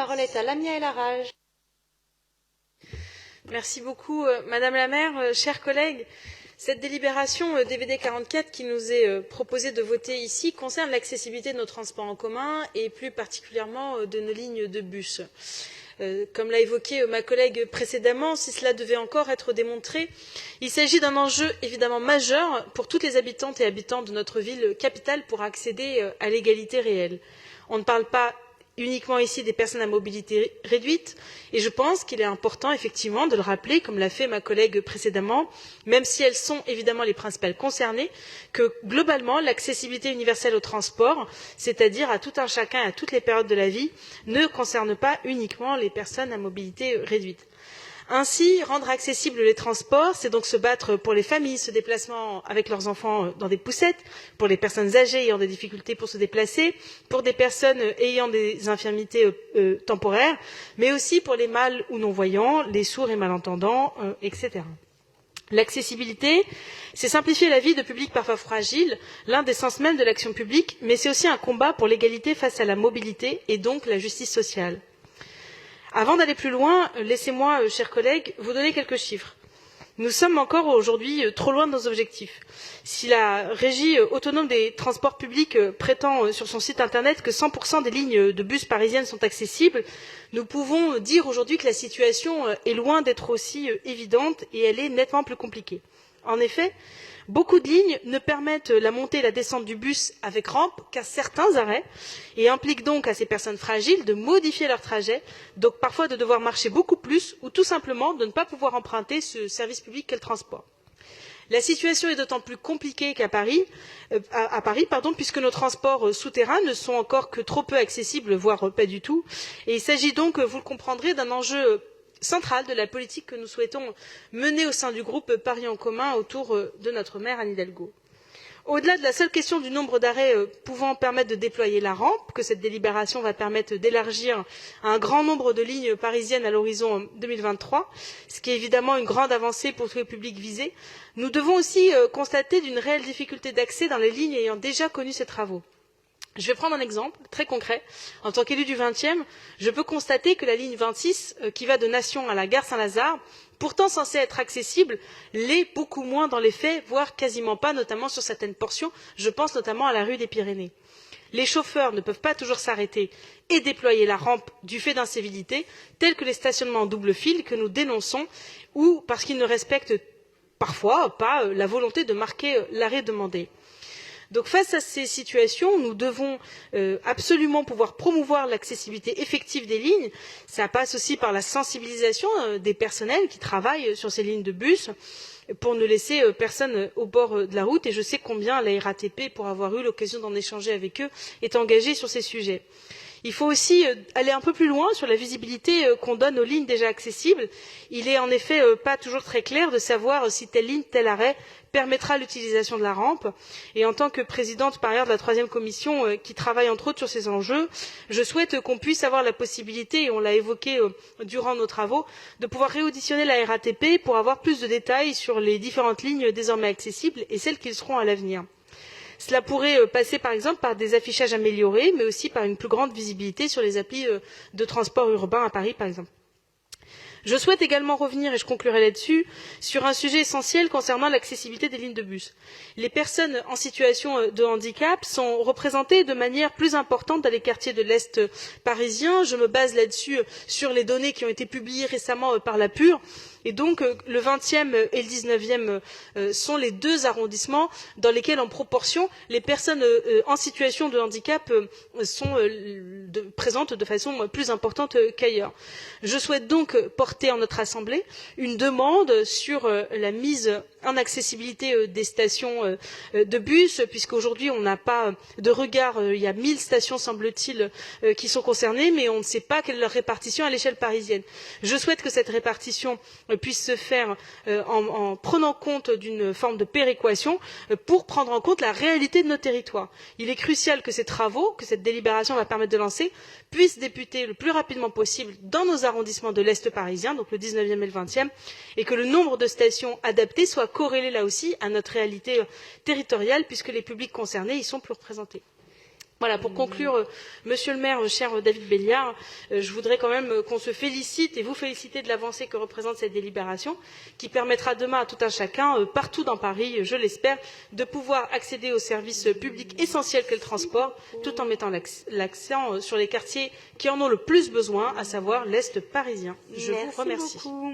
parole est à Lamia El Harraj. Merci beaucoup, Madame la maire, chers collègues. Cette délibération DVD 44 qui nous est proposée de voter ici concerne l'accessibilité de nos transports en commun et plus particulièrement de nos lignes de bus. Comme l'a évoqué ma collègue précédemment, si cela devait encore être démontré, il s'agit d'un enjeu évidemment majeur pour toutes les habitantes et habitants de notre ville capitale pour accéder à l'égalité réelle. On ne parle pas uniquement ici des personnes à mobilité réduite, et je pense qu'il est important effectivement de le rappeler, comme l'a fait ma collègue précédemment, même si elles sont évidemment les principales concernées, que globalement l'accessibilité universelle au transport, c'est-à-dire à tout un chacun à toutes les périodes de la vie, ne concerne pas uniquement les personnes à mobilité réduite. Ainsi, rendre accessibles les transports, c'est donc se battre pour les familles se déplacant avec leurs enfants dans des poussettes, pour les personnes âgées ayant des difficultés pour se déplacer, pour des personnes ayant des infirmités temporaires, mais aussi pour les mâles ou non-voyants, les sourds et malentendants, etc. L'accessibilité, c'est simplifier la vie de publics parfois fragiles, l'un des sens mêmes de l'action publique, mais c'est aussi un combat pour l'égalité face à la mobilité et donc la justice sociale. Avant d'aller plus loin, laissez-moi, chers collègues, vous donner quelques chiffres. Nous sommes encore aujourd'hui trop loin de nos objectifs. Si la régie autonome des transports publics prétend sur son site internet que 100% des lignes de bus parisiennes sont accessibles, nous pouvons dire aujourd'hui que la situation est loin d'être aussi évidente et elle est nettement plus compliquée. En effet, beaucoup de lignes ne permettent la montée et la descente du bus avec rampe qu'à certains arrêts et impliquent donc à ces personnes fragiles de modifier leur trajet, donc parfois de devoir marcher beaucoup plus ou tout simplement de ne pas pouvoir emprunter ce service public qu'est le transport. La situation est d'autant plus compliquée à Paris, puisque nos transports souterrains ne sont encore que trop peu accessibles, voire pas du tout. Et il s'agit donc, vous le comprendrez, d'un enjeu centrale de la politique que nous souhaitons mener au sein du groupe Paris en commun autour de notre maire Anne Hidalgo. Au-delà de la seule question du nombre d'arrêts pouvant permettre de déployer la rampe, que cette délibération va permettre d'élargir à un grand nombre de lignes parisiennes à l'horizon 2023, ce qui est évidemment une grande avancée pour tous les publics visés, nous devons aussi constater d'une réelle difficulté d'accès dans les lignes ayant déjà connu ces travaux. Je vais prendre un exemple très concret. En tant qu'élu du 20e, je peux constater que la ligne 26, qui va de Nation à la gare Saint-Lazare, pourtant censée être accessible, l'est beaucoup moins dans les faits, voire quasiment pas, notamment sur certaines portions. Je pense notamment à la rue des Pyrénées. Les chauffeurs ne peuvent pas toujours s'arrêter et déployer la rampe du fait d'incivilités, telles que les stationnements en double fil que nous dénonçons, ou parce qu'ils ne respectent parfois pas la volonté de marquer l'arrêt demandé. Donc face à ces situations, nous devons absolument pouvoir promouvoir l'accessibilité effective des lignes. Ça passe aussi par la sensibilisation des personnels qui travaillent sur ces lignes de bus pour ne laisser personne au bord de la route. Et je sais combien la RATP, pour avoir eu l'occasion d'en échanger avec eux, est engagée sur ces sujets. Il faut aussi aller un peu plus loin sur la visibilité qu'on donne aux lignes déjà accessibles. Il est en effet pas toujours très clair de savoir si telle ligne, tel arrêt permettra l'utilisation de la rampe. Et en tant que présidente par ailleurs de la 3e commission qui travaille entre autres sur ces enjeux, je souhaite qu'on puisse avoir la possibilité, et on l'a évoqué durant nos travaux, de pouvoir réauditionner la RATP pour avoir plus de détails sur les différentes lignes désormais accessibles et celles qui le seront à l'avenir. Cela pourrait passer par exemple par des affichages améliorés, mais aussi par une plus grande visibilité sur les applis de transport urbain à Paris par exemple. Je souhaite également revenir, et je conclurai là-dessus, sur un sujet essentiel concernant l'accessibilité des lignes de bus. Les personnes en situation de handicap sont représentées de manière plus importante dans les quartiers de l'Est parisien. Je me base là-dessus sur les données qui ont été publiées récemment par la PUR. Et donc, le 20e et le 19e sont les deux arrondissements dans lesquels, en proportion, les personnes en situation de handicap sont présentes de façon plus importante qu'ailleurs. Je souhaite donc porter en notre Assemblée une demande sur la mise en accessibilité des stations de bus, puisqu'aujourd'hui, on n'a pas de regard. Il y a 1000 stations, semble-t-il, qui sont concernées, mais on ne sait pas quelle est leur répartition à l'échelle parisienne. Je souhaite que cette répartition puisse se faire en prenant compte d'une forme de péréquation pour prendre en compte la réalité de nos territoires. Il est crucial que ces travaux, que cette délibération va permettre de lancer, puissent débuter le plus rapidement possible dans nos arrondissements de l'Est parisien, donc le 19e et le 20e, et que le nombre de stations adaptées soit corrélé là aussi à notre réalité territoriale, puisque les publics concernés y sont plus représentés. Voilà, pour conclure, Monsieur le maire, cher David Béliard, je voudrais quand même qu'on se félicite et vous féliciter de l'avancée que représente cette délibération, qui permettra demain à tout un chacun, partout dans Paris, je l'espère, de pouvoir accéder aux services publics essentiels qu'est le transport, tout en mettant l'accent sur les quartiers qui en ont le plus besoin, à savoir l'Est parisien. Je vous remercie. Beaucoup.